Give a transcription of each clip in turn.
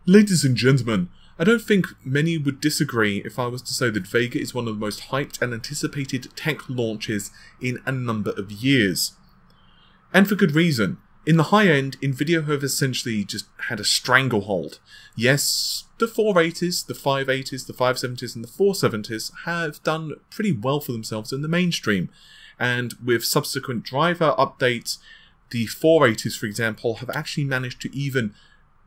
Ladies and gentlemen, I don't think many would disagree if I was to say that Vega is one of the most hyped and anticipated tech launches in a number of years. And for good reason. In the high end, Nvidia have essentially just had a stranglehold. Yes, the 480s, the 580s, the 570s and the 470s have done pretty well for themselves in the mainstream. And with subsequent driver updates, the 480s, for example, have actually managed to even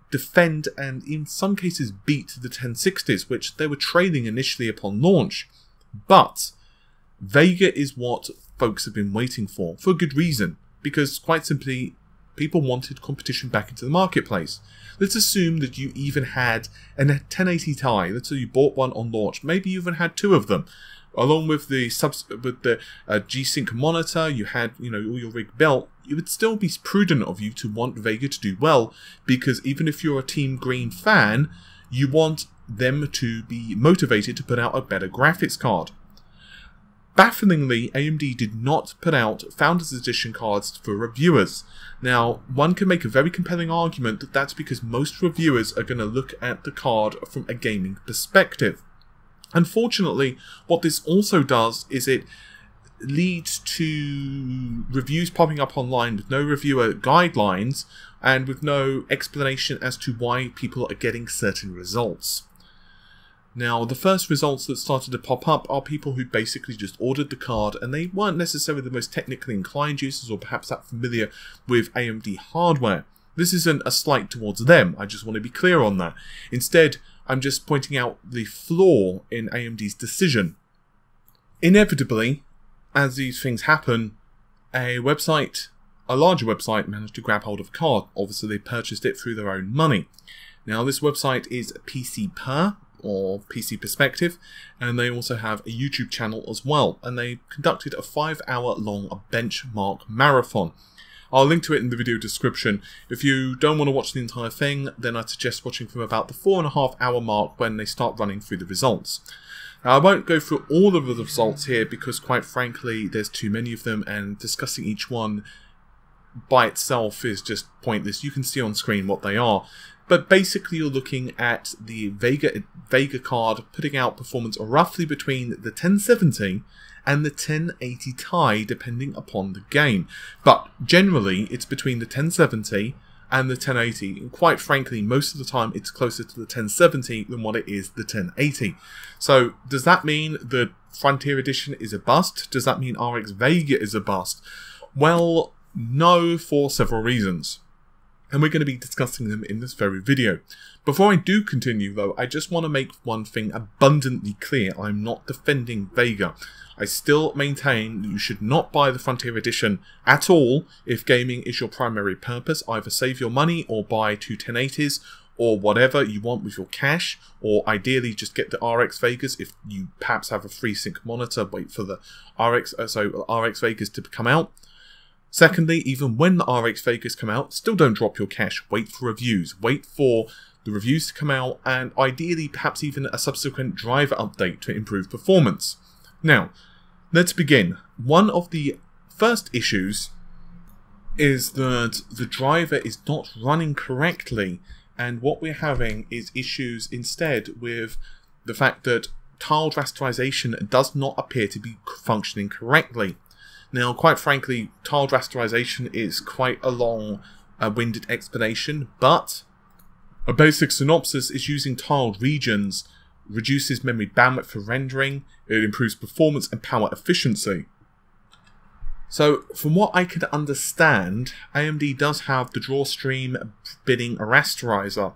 defend and in some cases beat the 1060s, which they were trailing initially upon launch. But Vega is what folks have been waiting for a good reason, because quite simply people wanted competition back into the marketplace. Let's assume that you even had a 1080 Ti. Let's say you bought one on launch, maybe you even had two of them. Along with the G-Sync monitor, you had all your rig built. It would still be prudent of you to want Vega to do well, because even if you're a Team Green fan, you want them to be motivated to put out a better graphics card. Bafflingly, AMD did not put out Founders Edition cards for reviewers. Now, one can make a very compelling argument that that's because most reviewers are going to look at the card from a gaming perspective. Unfortunately, what this also does is it leads to reviews popping up online with no reviewer guidelines and with no explanation as to why people are getting certain results. Now, the first results that started to pop up are people who basically just ordered the card and they weren't necessarily the most technically inclined users or perhaps that familiar with AMD hardware. This isn't a slight towards them, I just want to be clear on that. Instead, I'm just pointing out the flaw in AMD's decision. Inevitably, as these things happen, a larger website managed to grab hold of a card. Obviously, they purchased it through their own money. Now, this website is PC or PC Perspective, and they also have a YouTube channel as well, and they conducted a 5-hour-long benchmark marathon. I'll link to it in the video description. If you don't want to watch the entire thing, then I'd suggest watching from about the 4.5-hour mark when they start running through the results. Now, I won't go through all of the results here because, quite frankly, there's too many of them, and discussing each one by itself is just pointless. You can see on screen what they are. But basically, you're looking at the Vega card putting out performance roughly between the 1070 and the 1080 Ti, depending upon the game. But generally, it's between the 1070 and the 1080. And quite frankly, most of the time, it's closer to the 1070 than what it is the 1080. So, does that mean that Frontier Edition is a bust? Does that mean RX Vega is a bust? Well, no, for several reasons. And we're going to be discussing them in this very video. Before I do continue though, I just want to make one thing abundantly clear. I'm not defending Vega. I still maintain that you should not buy the Frontier Edition at all if gaming is your primary purpose. Either save your money or buy two 1080s or whatever you want with your cash, or ideally just get the RX Vegas if you perhaps have a FreeSync monitor, wait for the RX Vegas to come out. Secondly, even when the RX Vegas come out, still don't drop your cash. Wait for reviews. Wait for the reviews to come out, and ideally perhaps even a subsequent driver update to improve performance. Now, let's begin. One of the first issues is that the driver is not running correctly, and what we're having is issues instead with the fact that tiled rasterization does not appear to be functioning correctly. Now, quite frankly, tiled rasterization is quite a long-winded explanation, but a basic synopsis is using tiled regions reduces memory bandwidth for rendering, it improves performance and power efficiency. So, from what I can understand, AMD does have the drawstream binning rasterizer,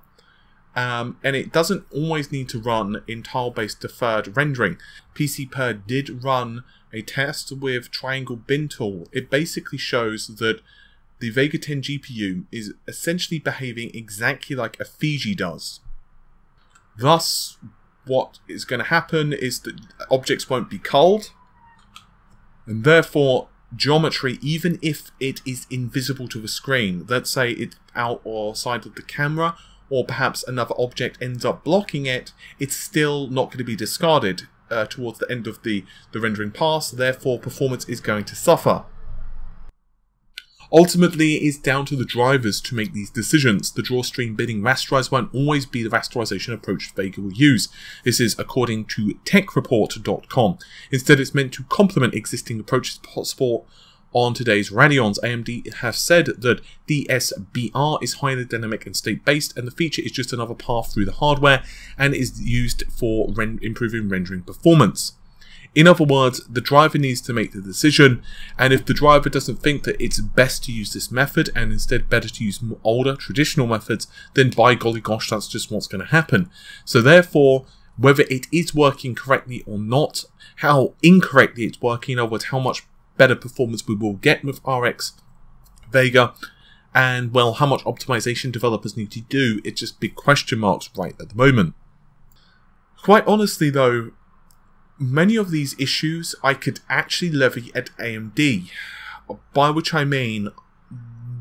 and it doesn't always need to run in tile-based deferred rendering. PCPer did run a test with Triangle Bin Tool. It basically shows that the Vega 10 GPU is essentially behaving exactly like a Fiji does. Thus, what is going to happen is that objects won't be culled, and therefore geometry, even if it is invisible to the screen, let's say it's out or side of the camera, or perhaps another object ends up blocking it, it's still not going to be discarded towards the end of the rendering pass, therefore performance is going to suffer. Ultimately, it is down to the drivers to make these decisions. The drawstring bidding rasterize won't always be the rasterization approach Vega will use. This is according to techreport.com. Instead, it's meant to complement existing approaches possible on today's Radeons. AMD have said that DSBR is highly dynamic and state-based, and the feature is just another path through the hardware and is used for improving rendering performance. In other words, the driver needs to make the decision, and if the driver doesn't think that it's best to use this method and instead better to use older traditional methods, then by golly gosh, that's just what's going to happen. So therefore, whether it is working correctly or not, how incorrectly it's working, in other words, how much better performance we will get with RX Vega, and well, how much optimization developers need to do, it's just big question marks right at the moment. Quite honestly though, many of these issues I could actually levy at AMD, by which I mean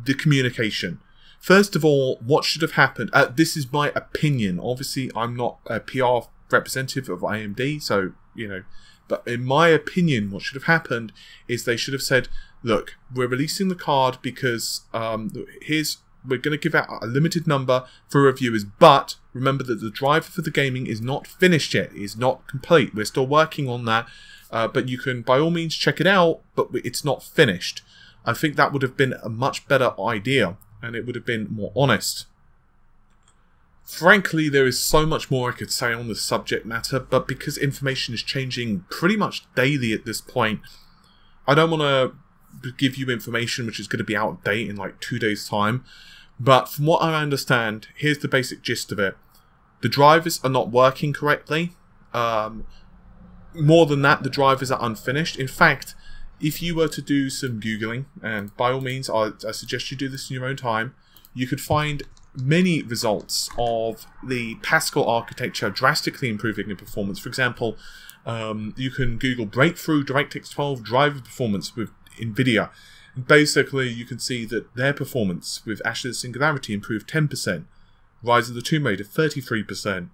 the communication. First of all, what should have happened, this is my opinion, obviously I'm not a PR representative of AMD, so, you know, but in my opinion, what should have happened is they should have said, look, we're releasing the card because we're going to give out a limited number for reviewers, but remember that the driver for the gaming is not finished yet, it is not complete. We're still working on that, but you can by all means check it out, but it's not finished. I think that would have been a much better idea, and it would have been more honest. Frankly, there is so much more I could say on this subject matter, but because information is changing pretty much daily at this point, I don't want to give you information which is going to be out of date in like 2 days' time. But from what I understand, here's the basic gist of it. The drivers are not working correctly. More than that, the drivers are unfinished. In fact, if you were to do some Googling, and by all means, I suggest you do this in your own time, you could find many results of the Pascal architecture drastically improving in performance. For example, you can Google breakthrough DirectX 12 driver performance with NVIDIA. And basically, you can see that their performance with Ashes of Singularity improved 10%, Rise of the Tomb Raider 33%,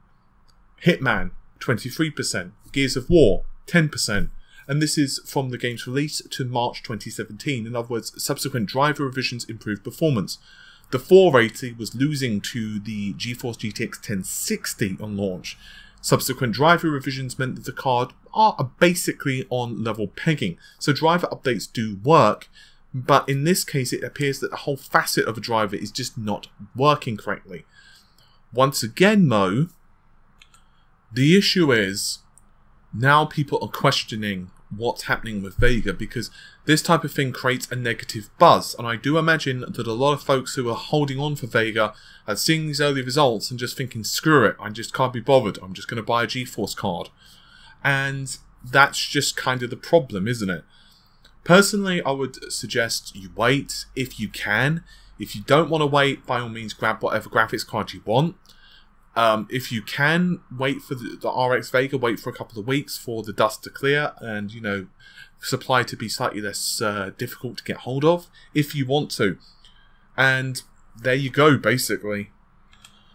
Hitman 23%, Gears of War 10%, and this is from the game's release to March 2017. In other words, subsequent driver revisions improved performance. The 480 was losing to the GeForce GTX 1060 on launch. Subsequent driver revisions meant that the card are basically on level pegging. So driver updates do work, but in this case it appears that a whole facet of a driver is just not working correctly. Once again though, the issue is now people are questioning what's happening with Vega, because this type of thing creates a negative buzz, and I do imagine that a lot of folks who are holding on for Vega are seeing these early results and just thinking, screw it, I just can't be bothered, I'm just going to buy a GeForce card. And that's just kind of the problem, isn't it? Personally, I would suggest you wait if you can. If you don't want to wait, by all means grab whatever graphics card you want. If you can wait for the RX Vega, wait for a couple of weeks for the dust to clear and, you know, supply to be slightly less difficult to get hold of, if you want to. And there you go, basically.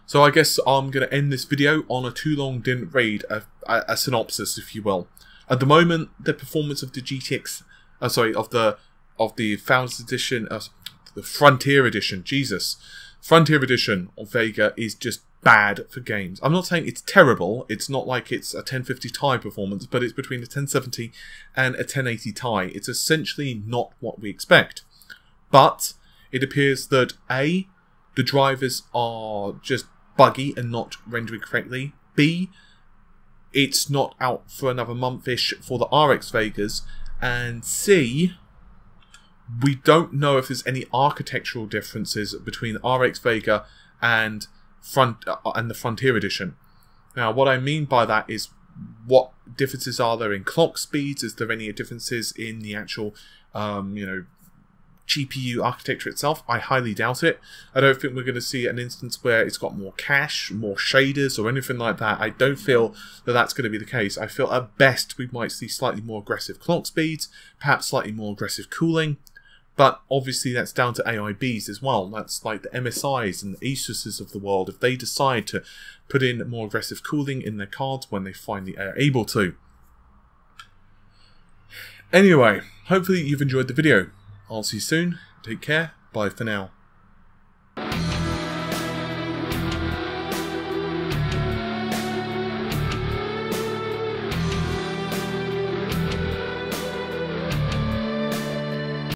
So I guess I'm going to end this video on a too long didn't read, a synopsis, if you will. At the moment, the performance of the GTX, of the Founders Edition, the Frontier Edition, Frontier Edition of Vega is just bad for games. I'm not saying it's terrible, it's not like it's a 1050 Ti performance, but it's between a 1070 and a 1080 Ti. It's essentially not what we expect. But it appears that A, the drivers are just buggy and not rendering correctly. B, it's not out for another month-ish for the RX Vegas. And C, we don't know if there's any architectural differences between the RX Vega and the Frontier Edition. Now, what I mean by that is, what differences are there in clock speeds? Is there any differences in the actual, GPU architecture itself? I highly doubt it. I don't think we're going to see an instance where it's got more cache, more shaders, or anything like that. I don't feel that that's going to be the case. I feel at best we might see slightly more aggressive clock speeds, perhaps slightly more aggressive cooling. But obviously that's down to AIBs as well. That's like the MSIs and the Asuses of the world, if they decide to put in more aggressive cooling in their cards when they finally are able to. Anyway, hopefully you've enjoyed the video. I'll see you soon. Take care. Bye for now.